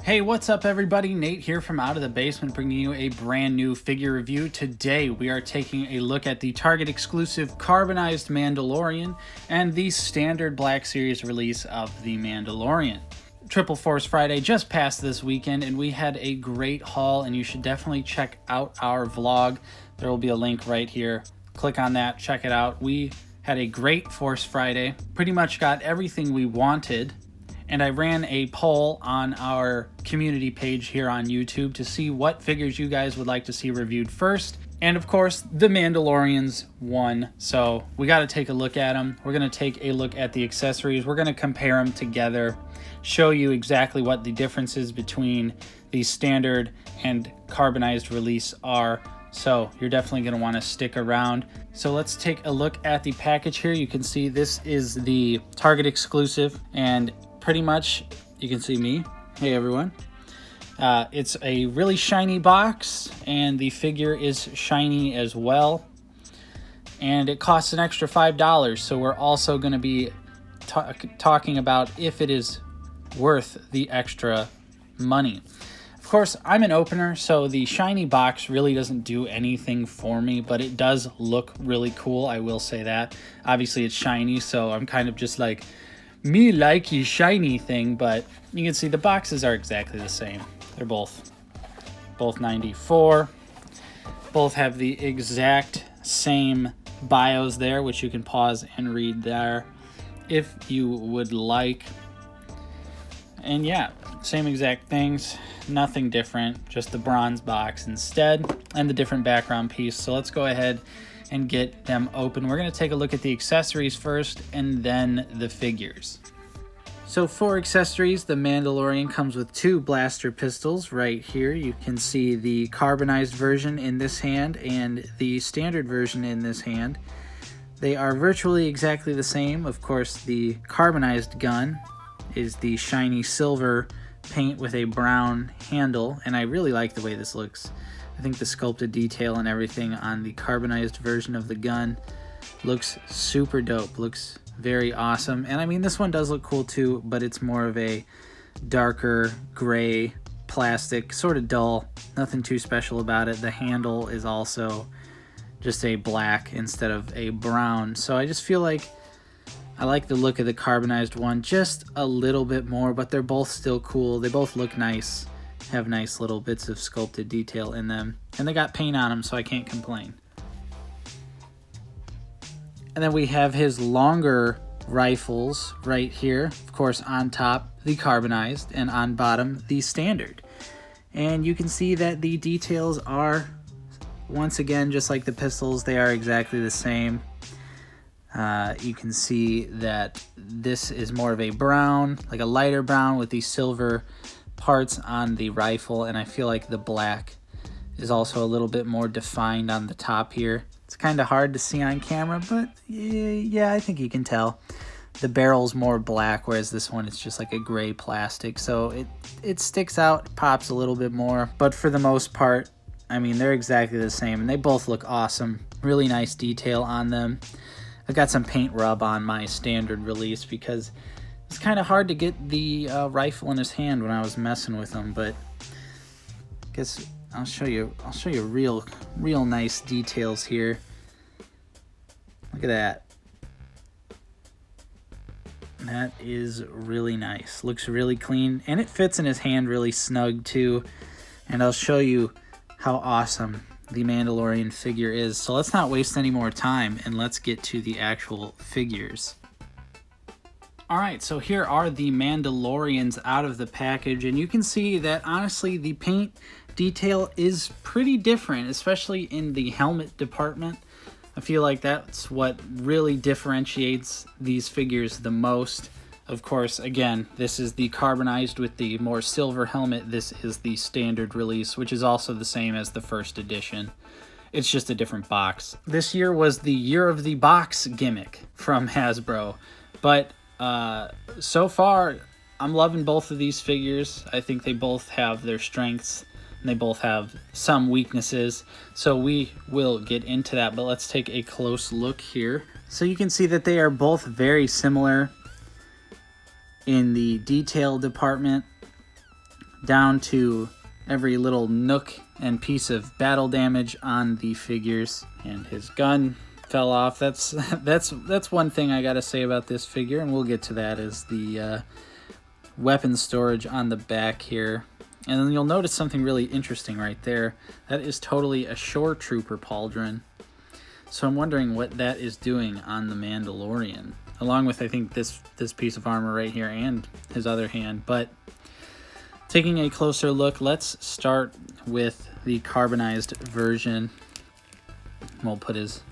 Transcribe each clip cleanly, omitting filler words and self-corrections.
Hey, what's up everybody? Nate here from Out of the Basement bringing you a brand new figure review. Today we are taking a look at the Target Exclusive Carbonized Mandalorian and the standard Black Series release of the Mandalorian. Triple Force Friday just passed this weekend and we had a great haul, and you should definitely check out our vlog. There will be a link right here. Click on that, check it out. We had a great Force Friday, pretty much got everything we wanted. And I ran a poll on our community page here on YouTube to see what figures you guys would like to see reviewed first. And of course, the Mandalorians won, so we got to take a look at them. We're going to take a look at the accessories. We're going to compare them together, show you exactly what the differences between the standard and carbonized release are. So you're definitely going to want to stick around. So let's take a look at the package here. You can see this is the Target exclusive, and pretty much you can see me. Hey everyone. It's a really shiny box, and the figure is shiny as well, and it costs an extra $5. So we're also going to be talking about if it is worth the extra money. Of course, I'm an opener, so the shiny box really doesn't do anything for me, but it does look really cool, I will say that. Obviously it's shiny, so I'm kind of just like, me likey shiny thing, but you can see the boxes are exactly the same. They're both 94. Both have the exact same bios there, which you can pause and read there if you would like. And yeah, same exact things, nothing different, just the bronze box instead and the different background piece. So let's go ahead and get them open. We're going to take a look at the accessories first and then the figures. So for accessories, the Mandalorian comes with two blaster pistols right here. You can see the carbonized version in this hand and the standard version in this hand. They are virtually exactly the same. Of course, the carbonized gun is the shiny silver paint with a brown handle, and I really like the way this looks. I think the sculpted detail and everything on the carbonized version of the gun looks super dope, looks very awesome. And I mean, this one does look cool too, but it's more of a darker gray plastic, sort of dull, nothing too special about it. The handle is also just a black instead of a brown, so I just feel like I like the look of the carbonized one just a little bit more, but they're both still cool. They both look nice, have nice little bits of sculpted detail in them, and they got paint on them, so I can't complain. And then we have his longer rifles right here, of course on top the carbonized and on bottom the standard. And you can see that the details are, once again, just like the pistols, they are exactly the same. You can see that this is more of a brown, like a lighter brown with the silver parts on the rifle, and I feel like the black is also a little bit more defined on the top here. It's kind of hard to see on camera, but yeah, I think you can tell. The barrel's more black, whereas this one is just like a gray plastic, so it sticks out, pops a little bit more, but for the most part, I mean, they're exactly the same, and they both look awesome. Really nice detail on them. I got some paint rub on my standard release because it's kind of hard to get the rifle in his hand when I was messing with him, but I guess I'll show you real nice details here. Look at that. That is really nice. Looks really clean, and it fits in his hand really snug too. And I'll show you how awesome the Mandalorian figure is. So let's not waste any more time and let's get to the actual figures. Alright, so here are the Mandalorians out of the package, and you can see that honestly the paint detail is pretty different, especially in the helmet department. I feel like that's what really differentiates these figures the most. Of course, again, this is the carbonized with the more silver helmet. This is the standard release, which is also the same as the first edition. It's just a different box. This year was the year of the box gimmick from Hasbro, but so far I'm loving both of these figures. I think they both have their strengths and they both have some weaknesses, so we will get into that, but let's take a close look here. So you can see that they are both very similar in the detail department. down to every little nook and piece of battle damage on the figures. And his gun fell off. That's one thing I gotta say about this figure, and we'll get to that, is the weapon storage on the back here. And then you'll notice something really interesting right there. That is totally a shore trooper pauldron. So I'm wondering what that is doing on the Mandalorian, along with, I think, this piece of armor right here and his other hand. But taking a closer look, let's start with the carbonized version. We'll put his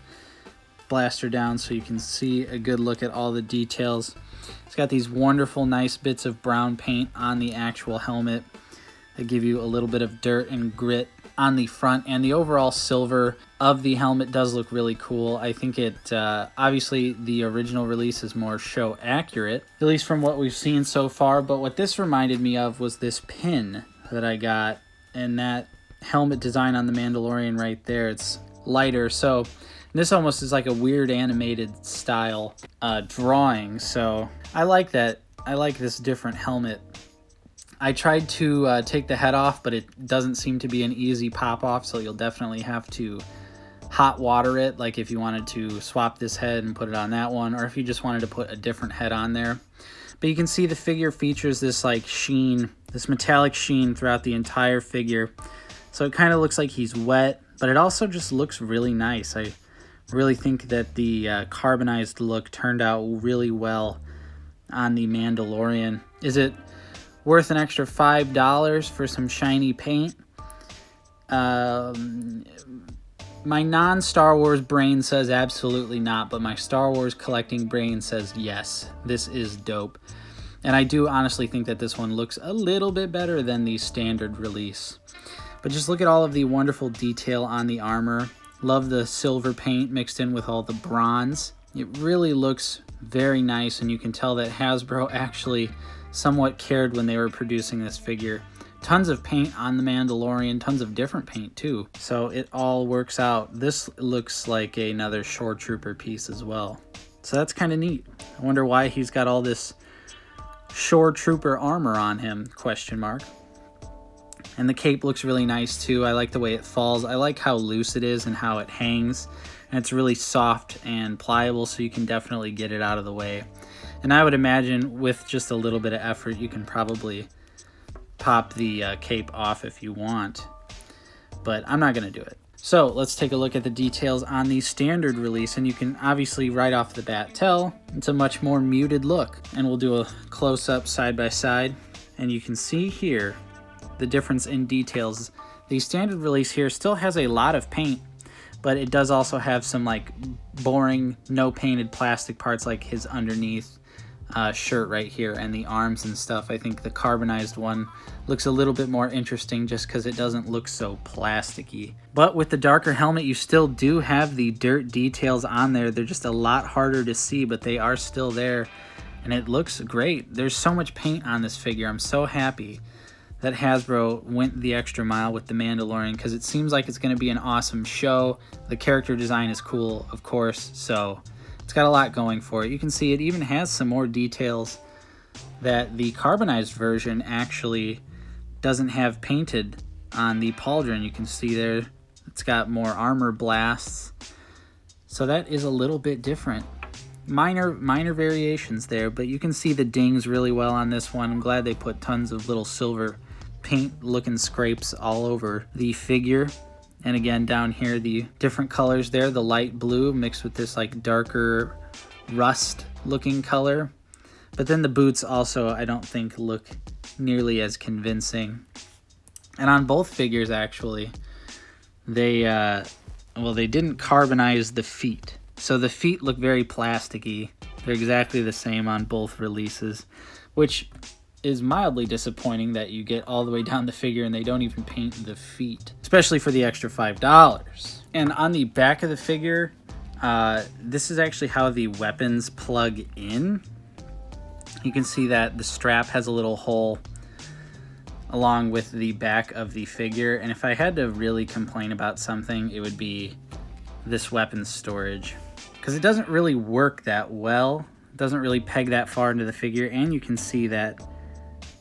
blaster down so you can see a good look at all the details. It's got these wonderful, nice bits of brown paint on the actual helmet that give you a little bit of dirt and grit on the front, and the overall silver of the helmet does look really cool. I think it, obviously the original release is more show accurate, at least from what we've seen so far, but what this reminded me of was this pin that I got, and that helmet design on the Mandalorian right there. It's lighter, so this almost is like a weird animated style drawing, so I like that. I like this different helmet. I tried to take the head off, but it doesn't seem to be an easy pop off, so you'll definitely have to hot water it, like if you wanted to swap this head and put it on that one, or if you just wanted to put a different head on there. But you can see the figure features this like sheen, this metallic sheen throughout the entire figure. So it kind of looks like he's wet, but it also just looks really nice. I really think that the carbonized look turned out really well on the Mandalorian. Is it worth an extra $5 for some shiny paint? My non-Star Wars brain says absolutely not, but my Star Wars collecting brain says yes, this is dope. And I do honestly think that this one looks a little bit better than the standard release. But just look at all of the wonderful detail on the armor. Love the silver paint mixed in with all the bronze. It really looks very nice, and you can tell that Hasbro actually somewhat cared when they were producing this figure. Tons of paint on the Mandalorian, tons of different paint too, so it all works out. This looks like another shore trooper piece as well, so that's kind of neat. I wonder why he's got all this shore trooper armor on him, question mark. And the cape looks really nice too. I like the way it falls. I like how loose it is and how it hangs, and it's really soft and pliable, so you can definitely get it out of the way. And I would imagine with just a little bit of effort, you can probably pop the cape off if you want, but I'm not going to do it. So let's take a look at the details on the standard release, and you can obviously right off the bat tell it's a much more muted look. And we'll do a close-up side by side, and you can see here the difference in details. The standard release here still has a lot of paint, but it does also have some like boring, no painted plastic parts, like his underneath shirt right here and the arms and stuff. I think the carbonized one looks a little bit more interesting just because it doesn't look so plasticky. But with the darker helmet, you still do have the dirt details on there. They're just a lot harder to see, but they are still there, and it looks great. There's so much paint on this figure. I'm so happy that Hasbro went the extra mile with the Mandalorian, because it seems like it's going to be an awesome show. The character design is cool, of course, so it's got a lot going for it. You can see it even has some more details that the carbonized version actually doesn't have painted on the pauldron. You can see there it's got more armor blasts, so that is a little bit different. Minor variations there, but you can see the dings really well on this one. I'm glad they put tons of little silver paint looking scrapes all over the figure. And again, down here, the different colors there, the light blue mixed with this like darker rust looking color. But then the boots also, I don't think, look nearly as convincing. And on both figures, actually, they didn't carbonize the feet. So the feet look very plasticky. They're exactly the same on both releases, which is mildly disappointing that you get all the way down the figure and they don't even paint the feet, especially for the extra $5. And on the back of the figure, this is actually how the weapons plug in. You can see that the strap has a little hole along with the back of the figure. And if I had to really complain about something, it would be this weapons storage, because it doesn't really work that well. It doesn't really peg that far into the figure, and you can see that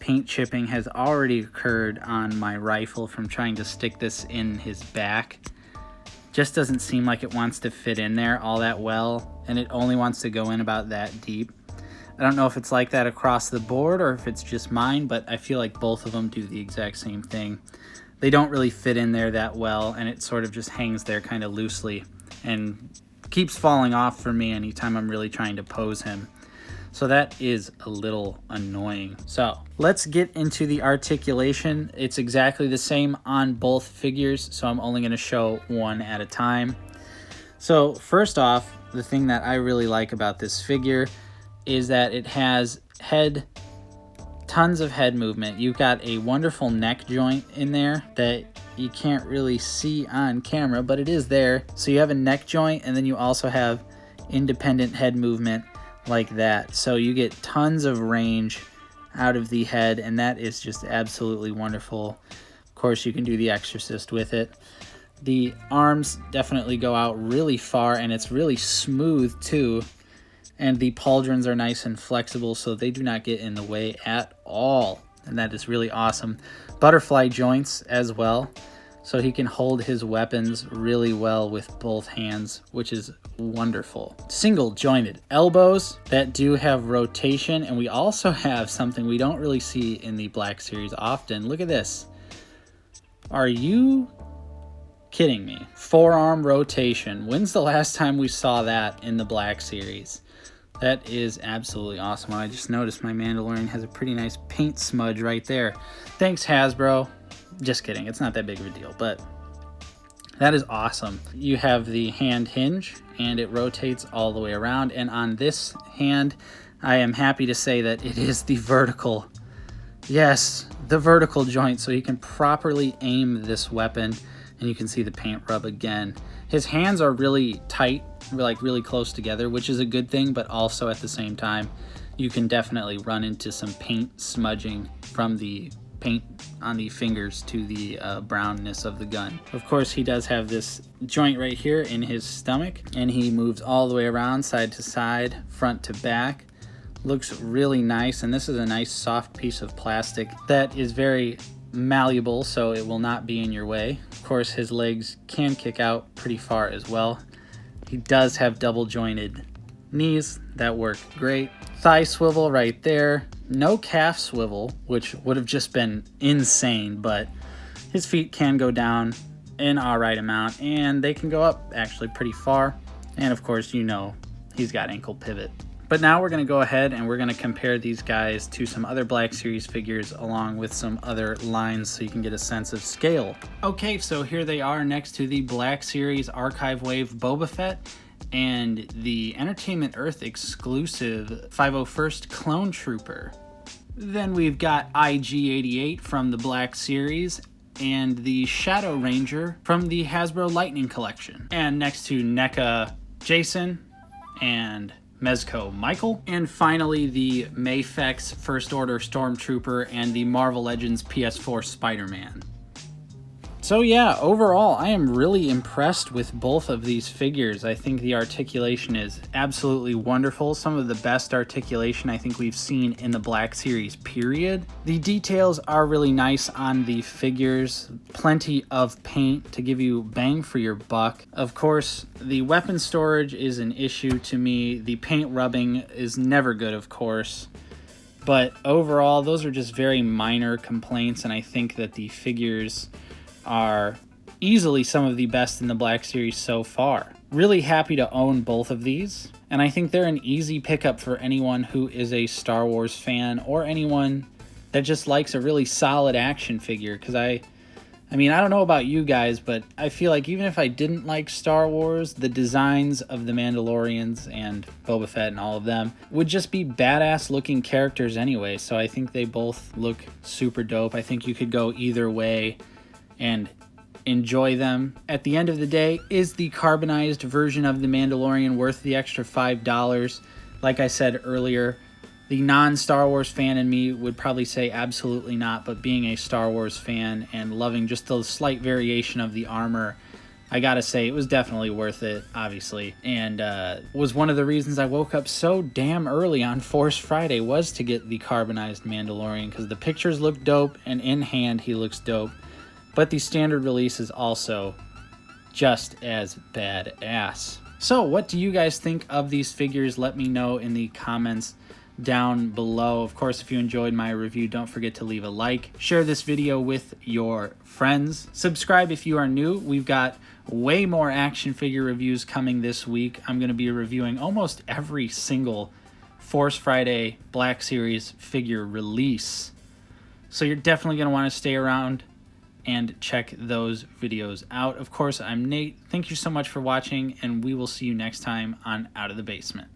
paint chipping has already occurred on my rifle from trying to stick this in his back. Just doesn't seem like it wants to fit in there all that well, and it only wants to go in about that deep. I don't know if it's like that across the board or if it's just mine, but I feel like both of them do the exact same thing. They don't really fit in there that well, and it sort of just hangs there kind of loosely and keeps falling off for me anytime I'm really trying to pose him. So that is a little annoying. So let's get into the articulation. It's exactly the same on both figures, so I'm only going to show one at a time. So first off, the thing that I really like about this figure is that it has tons of head movement. You've got a wonderful neck joint in there that you can't really see on camera, but it is there. So you have a neck joint, and then you also have independent head movement like that. So you get tons of range out of the head, and that is just absolutely wonderful. Of course, you can do the Exorcist with it. The arms definitely go out really far, and it's really smooth too. And the pauldrons are nice and flexible, so they do not get in the way at all. And that is really awesome. Butterfly joints as well, so he can hold his weapons really well with both hands, which is wonderful. Single jointed elbows that do have rotation, and we also have something we don't really see in the Black Series often. Look at this. Are you kidding me? Forearm rotation. When's the last time we saw that in the Black Series? That is absolutely awesome. I just noticed my Mandalorian has a pretty nice paint smudge right there. Thanks, Hasbro. Just kidding, it's not that big of a deal, but that is awesome. You have the hand hinge, and it rotates all the way around. And on this hand, I am happy to say that it is the vertical. Yes, the vertical joint, so you can properly aim this weapon, and you can see the paint rub again. His hands are really tight, like really close together, which is a good thing, but also at the same time, you can definitely run into some paint smudging from the paint on the fingers to the brownness of the gun. Of course, he does have this joint right here in his stomach, and he moves all the way around side to side, front to back. Looks really nice, and this is a nice soft piece of plastic that is very malleable, so it will not be in your way. Of course, his legs can kick out pretty far as well. He does have double jointed knees that work great. Thigh swivel right there. No calf swivel, which would have just been insane, but his feet can go down an alright amount, and they can go up actually pretty far. And of course, you know, he's got ankle pivot. But now we're going to go ahead and we're going to compare these guys to some other Black Series figures along with some other lines so you can get a sense of scale. Okay, so here they are next to the Black Series Archive Wave Boba Fett and the Entertainment Earth exclusive 501st Clone Trooper. Then we've got IG-88 from the Black Series and the Shadow Ranger from the Hasbro Lightning Collection. And next to NECA Jason and Mezco Michael. And finally, the Mafex First Order Stormtrooper and the Marvel Legends PS4 Spider-Man. So yeah, overall, I am really impressed with both of these figures. I think the articulation is absolutely wonderful. Some of the best articulation I think we've seen in the Black Series, period. The details are really nice on the figures. Plenty of paint to give you bang for your buck. Of course, the weapon storage is an issue to me. The paint rubbing is never good, of course. But overall, those are just very minor complaints, and I think that the figures are easily some of the best in the Black Series so far. Really happy to own both of these, and I think they're an easy pickup for anyone who is a Star Wars fan or anyone that just likes a really solid action figure, because I mean, I don't know about you guys, but I feel like even if I didn't like Star Wars, the designs of the Mandalorians and Boba Fett and all of them would just be badass looking characters anyway, so I think they both look super dope. I think you could go either way and enjoy them. At the end of the day, is the carbonized version of the Mandalorian worth the extra $5? Like I said earlier, the non-Star Wars fan in me would probably say absolutely not, but being a Star Wars fan and loving just the slight variation of the armor, I gotta say, it was definitely worth it, obviously, and was one of the reasons I woke up so damn early on Force Friday was to get the carbonized Mandalorian, because the pictures look dope, and in hand he looks dope, but the standard release is also just as badass. So what do you guys think of these figures? Let me know in the comments down below. Of course, if you enjoyed my review, don't forget to leave a like, share this video with your friends, subscribe if you are new. We've got way more action figure reviews coming this week. I'm going to be reviewing almost every single Force Friday Black Series figure release, so you're definitely going to want to stay around and check those videos out. Of course, I'm Nate. Thank you so much for watching, and we will see you next time on Out of the Basement.